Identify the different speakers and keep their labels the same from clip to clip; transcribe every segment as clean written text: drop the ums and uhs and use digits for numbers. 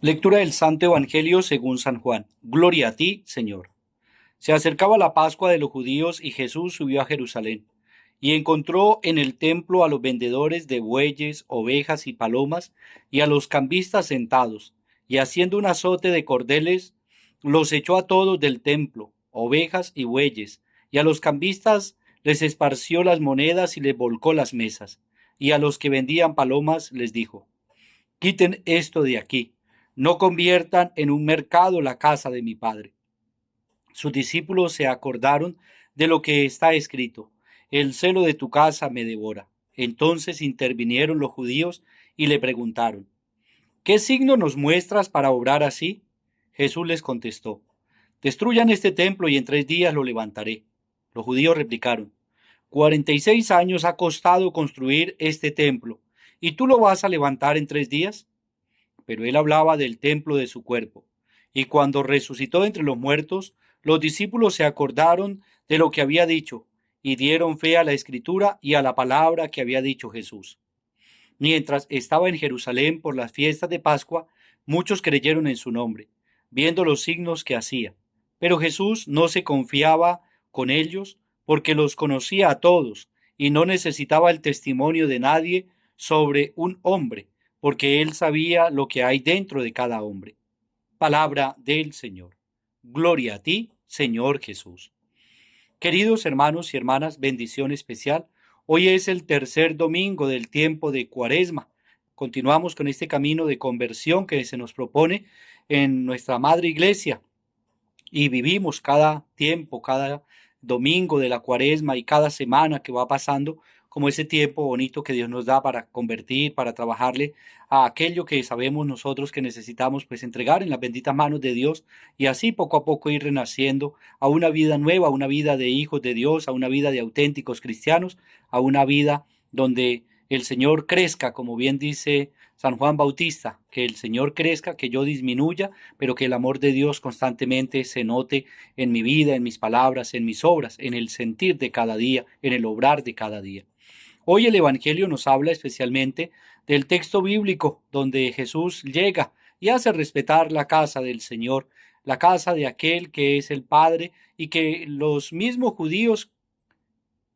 Speaker 1: Lectura del Santo Evangelio según San Juan. Gloria a ti, Señor. Se acercaba la Pascua de los judíos y Jesús subió a Jerusalén y encontró en el templo a los vendedores de bueyes, ovejas y palomas y a los cambistas sentados, y haciendo un azote de cordeles, los echó a todos del templo, ovejas y bueyes, y a los cambistas les esparció las monedas y les volcó las mesas, y a los que vendían palomas les dijo: quiten esto de aquí, no conviertan en un mercado la casa de mi Padre. Sus discípulos se acordaron de lo que está escrito: el celo de tu casa me devora. Entonces intervinieron los judíos y le preguntaron: ¿qué signo nos muestras para obrar así? Jesús les contestó: destruyan este templo y en 3 días lo levantaré. Los judíos replicaron: 46 años ha costado construir este templo, ¿y tú lo vas a levantar en 3 días? Pero él hablaba del templo de su cuerpo. Y cuando resucitó entre los muertos, los discípulos se acordaron de lo que había dicho y dieron fe a la escritura y a la palabra que había dicho Jesús. Mientras estaba en Jerusalén por las fiestas de Pascua, muchos creyeron en su nombre, viendo los signos que hacía. Pero Jesús no se confiaba con ellos porque los conocía a todos y no necesitaba el testimonio de nadie sobre un hombre, porque él sabía lo que hay dentro de cada hombre. Palabra del Señor. Gloria a ti, Señor Jesús. Queridos hermanos y hermanas, bendición especial. Hoy es el tercer domingo del tiempo de Cuaresma. Continuamos con este camino de conversión que se nos propone en nuestra Madre Iglesia y vivimos cada tiempo, cada domingo de la Cuaresma y cada semana que va pasando como ese tiempo bonito que Dios nos da para convertir, para trabajarle a aquello que sabemos nosotros que necesitamos pues entregar en las benditas manos de Dios y así poco a poco ir renaciendo a una vida nueva, a una vida de hijos de Dios, a una vida de auténticos cristianos, a una vida donde el Señor crezca, como bien dice San Juan Bautista, que el Señor crezca, que yo disminuya, pero que el amor de Dios constantemente se note en mi vida, en mis palabras, en mis obras, en el sentir de cada día, en el obrar de cada día. Hoy el Evangelio nos habla especialmente del texto bíblico donde Jesús llega y hace respetar la casa del Señor, la casa de aquel que es el Padre y que los mismos judíos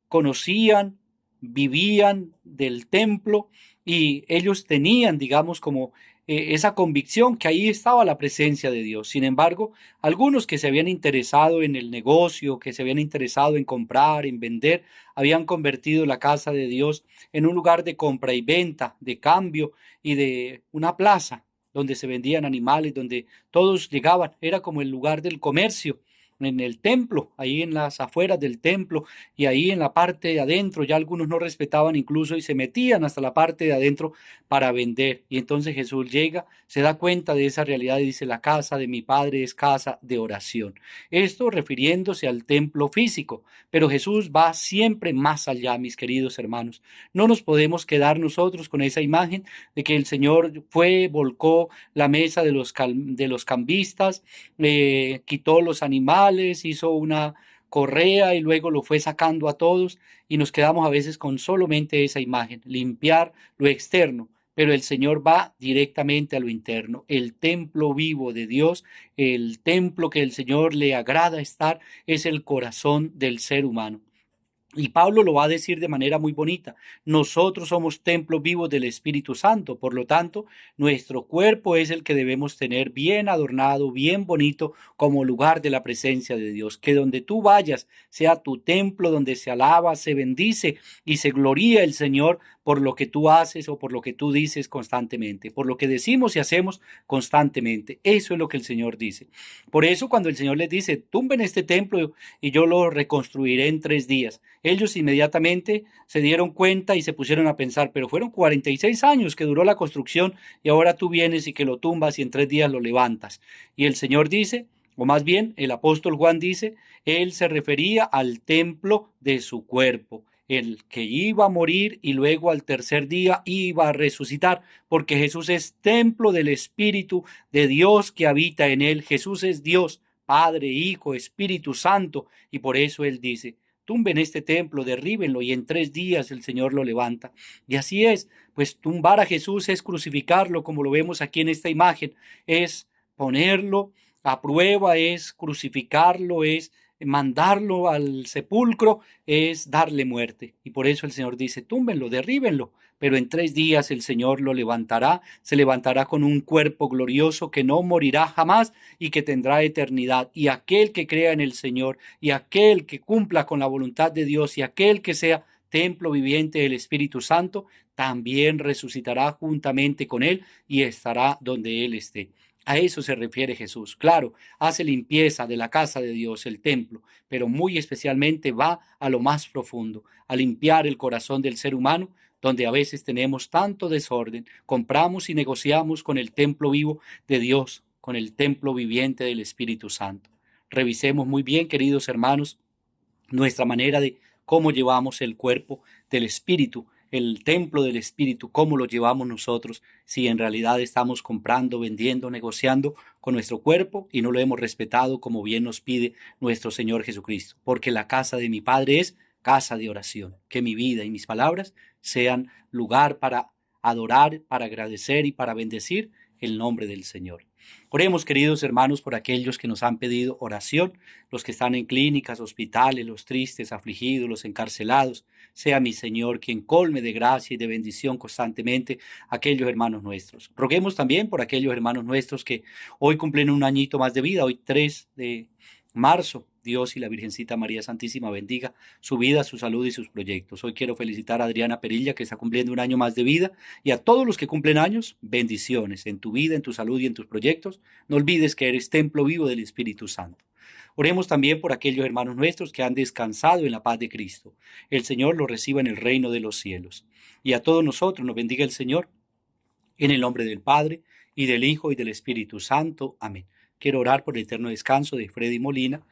Speaker 1: conocían, vivían del templo y ellos tenían, digamos, como esa convicción que ahí estaba la presencia de Dios. Sin embargo, algunos que se habían interesado en el negocio, que se habían interesado en comprar, en vender, habían convertido la casa de Dios en un lugar de compra y venta, de cambio y de una plaza donde se vendían animales, donde todos llegaban, era como el lugar del comercio en el templo, ahí en las afueras del templo y ahí en la parte de adentro, ya algunos no respetaban incluso y se metían hasta la parte de adentro para vender. Y entonces Jesús llega, se da cuenta de esa realidad y dice: la casa de mi Padre es casa de oración. Esto refiriéndose al templo físico, pero Jesús va siempre más allá, mis queridos hermanos. No nos podemos quedar nosotros con esa imagen de que el Señor fue, volcó la mesa de los cambistas, quitó los animales, hizo una correa y luego lo fue sacando a todos y nos quedamos a veces con solamente esa imagen, limpiar lo externo, pero el Señor va directamente a lo interno, el templo vivo de Dios, el templo que el Señor le agrada estar, es el corazón del ser humano. Y Pablo lo va a decir de manera muy bonita: nosotros somos templos vivos del Espíritu Santo, por lo tanto, nuestro cuerpo es el que debemos tener bien adornado, bien bonito, como lugar de la presencia de Dios. Que donde tú vayas sea tu templo donde se alaba, se bendice y se gloría el Señor por lo que tú haces o por lo que tú dices constantemente, por lo que decimos y hacemos constantemente. Eso es lo que el Señor dice. Por eso cuando el Señor les dice: tumben este templo y yo lo reconstruiré en 3 días, ellos inmediatamente se dieron cuenta y se pusieron a pensar: pero fueron 46 años que duró la construcción y ahora tú vienes y que lo tumbas y en 3 días lo levantas. Y el Señor dice, o más bien el apóstol Juan dice, él se refería al templo de su cuerpo, el que iba a morir y luego al tercer día iba a resucitar, porque Jesús es templo del Espíritu de Dios que habita en él. Jesús es Dios, Padre, Hijo, Espíritu Santo, y por eso él dice: tumben este templo, derríbenlo y en 3 días el Señor lo levanta. Y así es, pues tumbar a Jesús es crucificarlo, como lo vemos aquí en esta imagen, es ponerlo a prueba, es crucificarlo, es mandarlo al sepulcro, es darle muerte. Y por eso el Señor dice, túmbenlo, derríbenlo, pero en 3 días el Señor lo levantará, se levantará con un cuerpo glorioso que no morirá jamás y que tendrá eternidad. Y aquel que crea en el Señor, y aquel que cumpla con la voluntad de Dios, y aquel que sea templo viviente del Espíritu Santo, también resucitará juntamente con Él y estará donde Él esté. A eso se refiere Jesús. Claro, hace limpieza de la casa de Dios, el templo, pero muy especialmente va a lo más profundo, a limpiar el corazón del ser humano, donde a veces tenemos tanto desorden, compramos y negociamos con el templo vivo de Dios, con el templo viviente del Espíritu Santo. Revisemos muy bien, queridos hermanos, nuestra manera de cómo llevamos el cuerpo del Espíritu, el templo del Espíritu, cómo lo llevamos nosotros, si en realidad estamos comprando, vendiendo, negociando con nuestro cuerpo y no lo hemos respetado como bien nos pide nuestro Señor Jesucristo. Porque la casa de mi Padre es casa de oración. Que mi vida y mis palabras sean lugar para adorar, para agradecer y para bendecir el nombre del Señor. Oremos, queridos hermanos, por aquellos que nos han pedido oración, los que están en clínicas, hospitales, los tristes, afligidos, los encarcelados. Sea mi Señor quien colme de gracia y de bendición constantemente a aquellos hermanos nuestros. Roguemos también por aquellos hermanos nuestros que hoy cumplen un añito más de vida, hoy 3 de marzo. Dios y la Virgencita María Santísima bendiga su vida, su salud y sus proyectos. Hoy quiero felicitar a Adriana Perilla, que está cumpliendo un año más de vida, y a todos los que cumplen años, bendiciones en tu vida, en tu salud y en tus proyectos. No olvides que eres templo vivo del Espíritu Santo. Oremos también por aquellos hermanos nuestros que han descansado en la paz de Cristo. El Señor los reciba en el reino de los cielos. Y a todos nosotros nos bendiga el Señor, en el nombre del Padre, y del Hijo, y del Espíritu Santo. Amén. Quiero orar por el eterno descanso de Freddy Molina,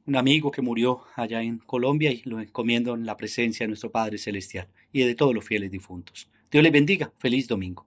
Speaker 1: un amigo que murió allá en Colombia, y lo encomiendo en la presencia de nuestro Padre Celestial y de todos los fieles difuntos. Dios les bendiga. Feliz domingo.